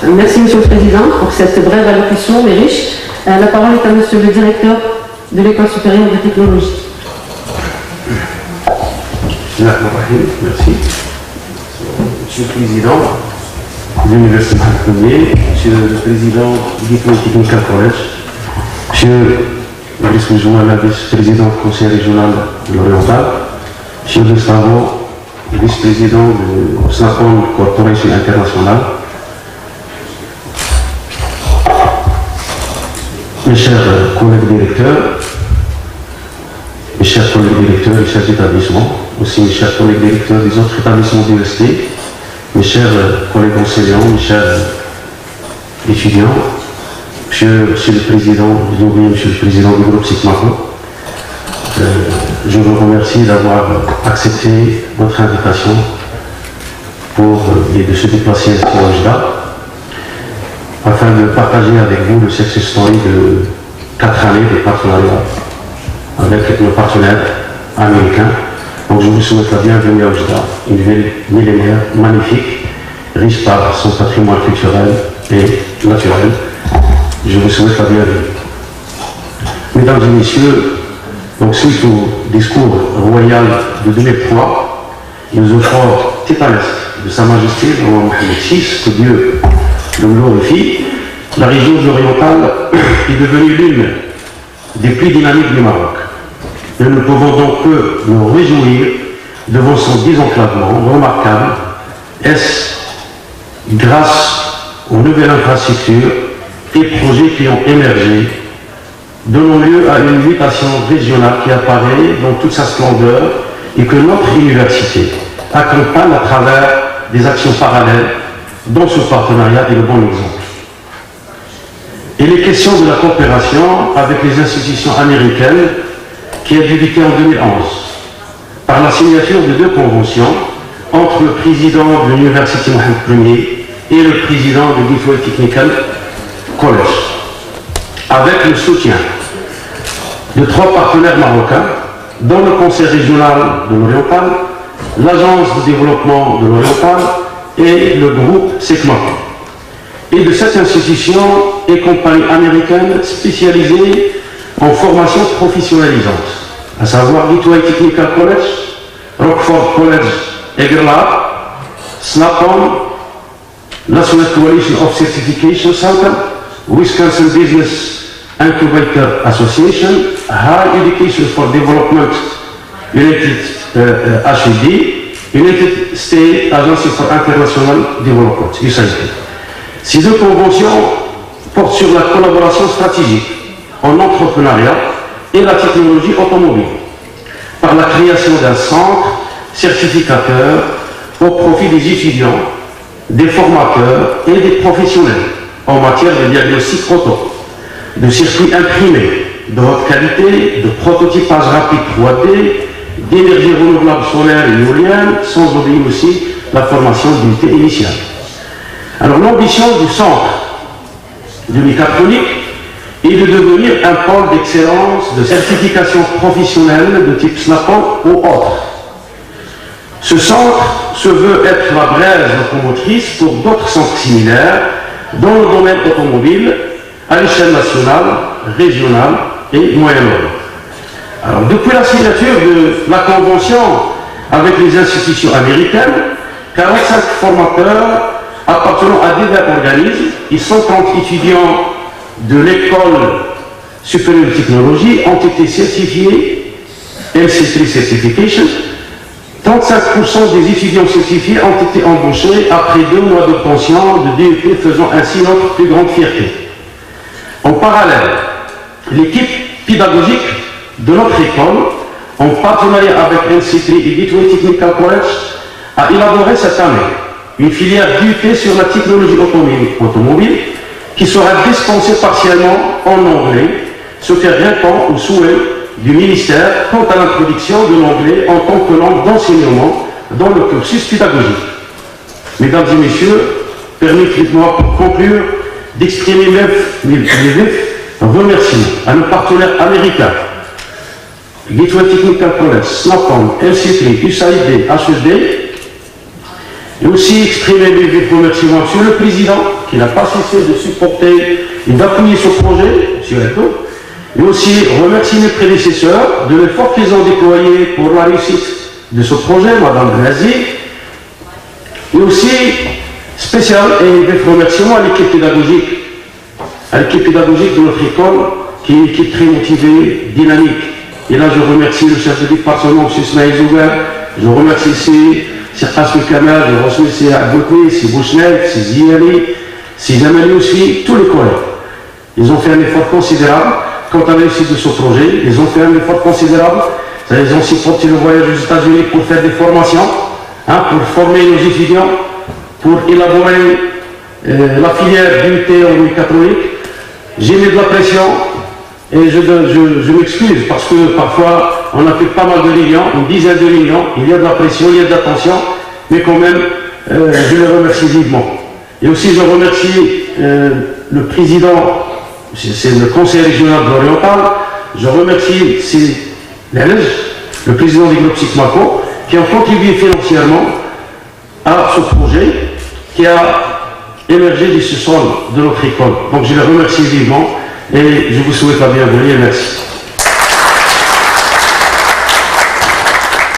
Merci Monsieur le Président pour cette brève allocution mais riche. La parole est à Monsieur le Directeur de l'École supérieure de technologie. Merci. Monsieur le Président de l'Université Mohamed, Monsieur le Président du Technical College, Monsieur le vice-président du Conseil régional de l'Oriental, Monsieur Gustavo, vice-président de Snap-on Corporation International, mes chers collègues directeurs, mes chers collègues directeurs des chefs d'établissement, aussi mes chers collègues directeurs des autres établissements d'université, mes chers collègues enseignants, mes chers étudiants, Monsieur le Président, Monsieur le Président du groupe SICMACO, je vous remercie d'avoir accepté votre invitation de se déplacer ici à Oujda, afin de partager avec vous le success story de 4 années de partenariat avec nos partenaires américains. Donc je vous souhaite la bienvenue à Oujda, une ville millénaire magnifique, riche par son patrimoine culturel et naturel. Je vous souhaite la bienvenue. Mesdames et messieurs, donc suite au discours royal de 2003, nous offrons titanesque de Sa Majesté le roi Mohamed VI, que Dieu le glorifie, la région de l'Oriental est devenue l'une des plus dynamiques du Maroc. Nous ne pouvons donc que nous réjouir devant son désenclavement remarquable. Est-ce grâce aux nouvelles infrastructures et projets qui ont émergé, donnant lieu à une mutation régionale qui apparaît dans toute sa splendeur et que notre université accompagne à travers des actions parallèles dont ce partenariat est le bon exemple. Et les questions de la coopération avec les institutions américaines qui a débuté en 2011 par la signature de 2 conventions entre le président de l'Université Mohamed Ier et le président de Guifoy Technical College, avec le soutien de 3 partenaires marocains, dont le Conseil régional de l'Oriental, l'Agence de développement de l'Oriental et le groupe SICMACO, et de cette institution et compagnie américaine spécialisée en formation professionnalisante, à savoir Guifoy Technical College, Rockford College Egerlab, Snap-on, National Coalition of Certification Center, Wisconsin Business Incubator Association, Higher Education for Development, United HED, United States Agency for International Development, USAID. Ces 2 conventions portent sur la collaboration stratégique en entrepreneuriat et la technologie automobile, par la création d'un centre certificateur au profit des étudiants, des formateurs et des professionnels en matière de diagnostic auto, de circuits imprimés, de haute qualité, de prototypage rapide 3D, d'énergie renouvelable solaire et éolienne, sans oublier aussi la formation d'unité initiale. Alors l'ambition du centre de mécatronique est de devenir un pôle d'excellence de certification professionnelle de type Snap-on ou autre. Ce centre se veut être la braise locomotrice pour d'autres centres similaires dans le domaine automobile à l'échelle nationale, régionale et Moyen-Orient. Alors, depuis la signature de la convention avec les institutions américaines, 45 formateurs appartenant à divers organismes et 130 étudiants de l'école supérieure de technologie ont été certifiés MC3 Certification. 35% des étudiants certifiés ont été embauchés après 2 mois de pension de DEP, faisant ainsi notre plus grande fierté. En parallèle, l'équipe pédagogique de notre école, en partenariat avec MC3 et Guifoy Technical College, a élaboré cette année une filière DUT sur la technologie automobile qui sera dispensée partiellement en anglais, ce qui répond au souhait du ministère quant à l'introduction de l'anglais en tant que langue d'enseignement dans le cursus pédagogique. Mesdames et messieurs, permettez-moi pour conclure d'exprimer mes vifs remerciements à nos partenaires américains, Guifoy Technical College, Snap-on, MC3, USAID, HED, Et aussi exprimer mes vifs remerciements sur le président, qui n'a pas cessé de supporter et d'appuyer ce projet, M. Eto. Et aussi remercier mes prédécesseurs de l'effort qu'ils ont déployé pour la réussite de ce projet, Mme Grazi. Et aussi spécial et vif remerciements à l'équipe pédagogique de notre école, qui est une équipe très motivée, dynamique. Et là, je remercie le chef de département, M. Ismaël Zouber, je remercie c'est Khasmi Kamal, je remercie Aboukoui, c'est Bouchnel, c'est Ziyali, c'est Jamali aussi, tous les collègues. Ils ont fait un effort considérable quant à la réussite de ce projet. Ils ont fait un effort considérable. Ils ont supporté le voyage aux États-Unis pour faire des formations, pour former nos étudiants, pour élaborer la filière d'unité en mécatronique. J'ai mis de la pression et je m'excuse parce que parfois on a fait pas mal de réunions, une dizaine de réunions, il y a de la pression, il y a de la tension, mais quand même je les remercie vivement. Et aussi je remercie le président, c'est le conseil régional de l'Oriental, je remercie le président du groupe SICMACO, qui ont contribué financièrement à ce projet qui a émergé du sous-sol de notre école. Donc je les remercie vivement et je vous souhaite la bienvenue et merci.